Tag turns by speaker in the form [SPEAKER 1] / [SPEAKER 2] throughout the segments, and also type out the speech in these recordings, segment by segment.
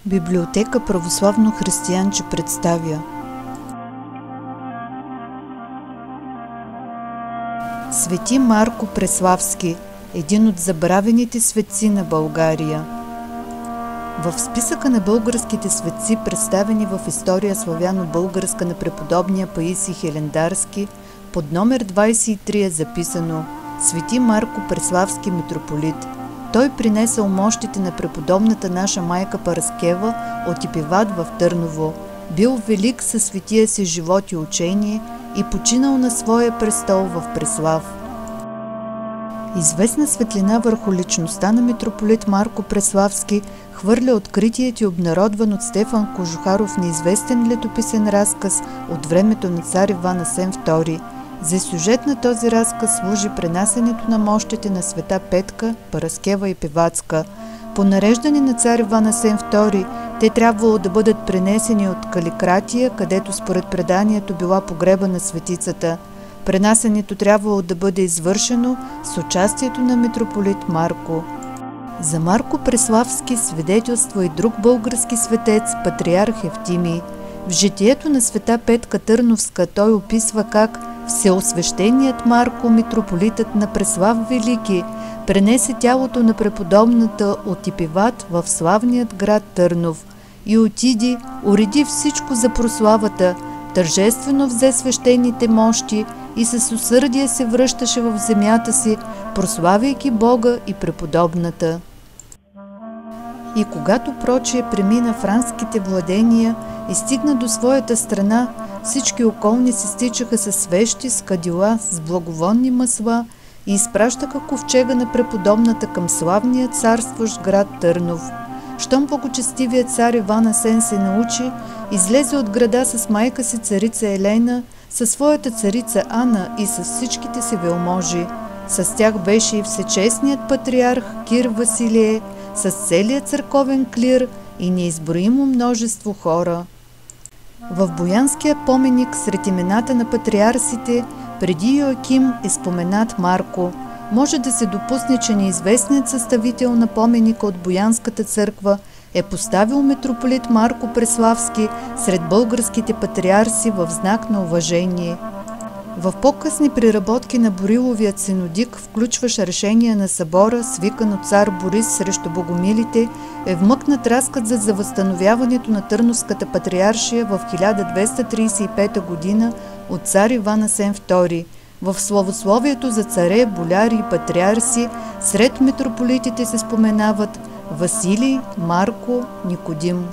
[SPEAKER 1] Библиотека Православно християнче представя Свети Марко Преславски, един от забравените светци на България. В списъка на българските светци, представени в История славяно-българска на преподобния Паисий Хилендарски, под номер 23 е записано Свети Марко Преславски митрополит. Той принесъл мощите на преподобната наша майка Параскева от Ипиват в Търново. Бил велик със светия си живот и учение и починал на своя престол в Преслав. Известна светлина върху личността на митрополит Марко Преславски хвърля откритият и обнародван от Стефан Кожухаров неизвестен летописен разказ от времето на цар Иван Асен II. За сюжет на този разказ служи пренасенето на мощите на света Петка, Параскева и Пиватска. По нареждане на цар Иван Асен II, те трябвало да бъдат пренесени от Каликратия, където според преданието била погреба на светицата. Пренасенето трябвало да бъде извършено с участието на митрополит Марко. За Марко Преславски свидетелства и друг български светец, патриарх Евтимий. В житието на света Петка Търновска той описва как Всеосвещеният Марко, митрополитът на Преслав Велики, пренесе тялото на преподобната от Ипиват в славният град Търнов и отиди, уреди всичко за прославата, тържествено взе свещените мощи и с усърдие се връщаше в земята си, прославяйки Бога и преподобната. И когато прочие премина франските владения и стигна до своята страна, всички околни се стичаха със свещи, с кадила, с благовонни масла и изпращаха ковчега на преподобната към славния царстващ град Търнов. Щом благочестивият цар Иван Асен се научи, излезе от града с майка си царица Елена, със своята царица Ана и с всичките си велможи. С тях беше и всечестният патриарх Кир Василие, с целият църковен клир и неизброимо множество хора. В Боянския поменик сред имената на патриарсите преди Йоаким е споменат Марко. Може да се допусне, че неизвестният съставител на поменика от Боянската църква е поставил митрополит Марко Преславски сред българските патриарси в знак на уважение. В по-късни преработки на Бориловият синодик, включващ решение на събора, свикан от цар Борис срещу богомилите, е вмъкнат разказът за възстановяването на Търновската патриаршия в 1235 г. от цар Иван Асен II. В славословието за царе, боляри и патриарси сред митрополитите се споменават Василий, Марко, Никодим.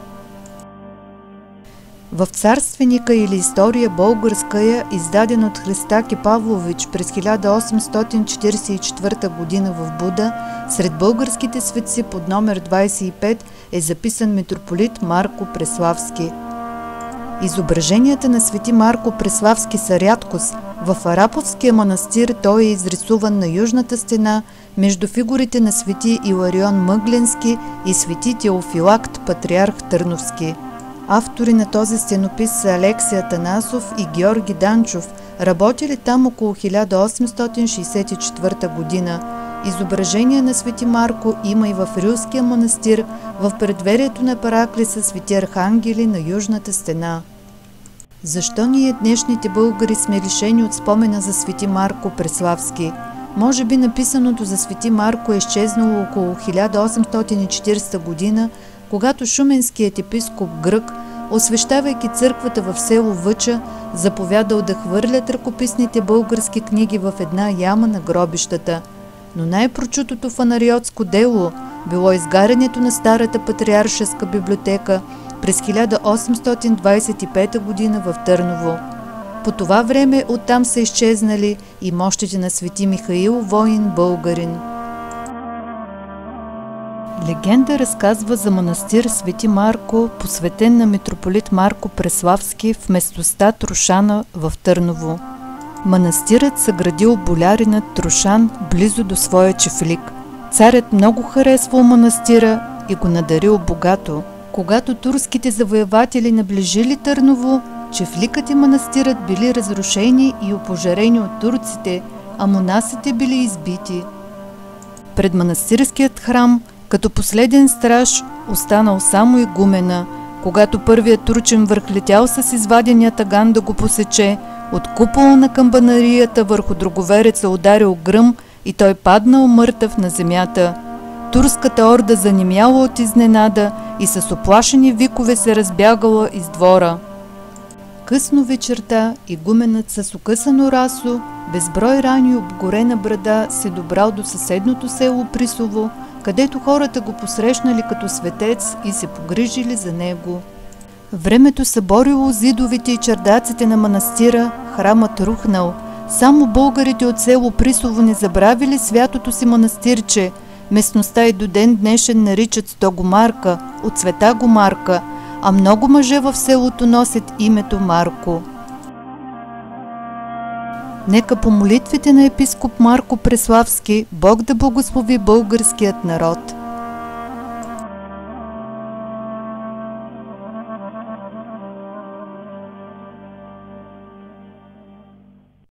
[SPEAKER 1] В царственика или история българская, издаден от Христаки Павлович през 1844 г. в Буда, сред българските светци под номер 25 е записан митрополит Марко Преславски. Изображенията на свети Марко Преславски са рядкост. В Араповския манастир той е изрисуван на южната стена между фигурите на свети Иларион Мъгленски и свети Теофилакт, патриарх Търновски. Автори на този стенопис са Алексий Атанасов и Георги Данчов, работили там около 1864 г. Изображения на свети Марко има и в Рилския манастир, в предверието на Параклиса свети архангели на южната стена. Защо ние днешните българи сме лишени от спомена за свети Марко Преславски? Може би написаното за свети Марко е изчезнало около 1840 г., когато шуменският епископ Грък, освещавайки църквата в село Въча, заповядал да хвърлят ръкописните български книги в една яма на гробищата. Но най-прочутото фанариотско дело било изгарянето на старата патриаршеска библиотека през 1825 г. в Търново. По това време оттам са изчезнали и мощите на свети Михаил Войн българин. Легенда разказва за манастир Свети Марко, посветен на митрополит Марко Преславски в местността Трошана в Търново. Манастирът съградил боляринът Трошан близо до своя чифлик. Царят много харесвал манастира и го надарил богато. Когато турските завоеватели наближили Търново, чифликът и манастирът били разрушени и опожарени от турците, а монасите били избити. Пред манастирският храм Като последен страж останал само игумена. Когато първият турчин върхлетял с извадения таган да го посече, от купола на камбанарията върху дроговереца ударил гръм и той паднал мъртъв на земята. Турската орда занемяла от изненада и с оплашени викове се разбягала из двора. Късно вечерта игуменът с окъсано расо, безброй рани и обгорена брада се добрал до съседното село Присово, където хората го посрещнали като светец и се погрижили за него. Времето съборило зидовите и чердаците на манастира, храмът рухнал. Само българите от село Присово не забравили святото си манастирче. Местността и до ден днешен наричат Стогомарка, от света Гомарка, а много мъже в селото носят името Марко. Нека по молитвите на епископ Марко Преславски Бог да благослови българският народ.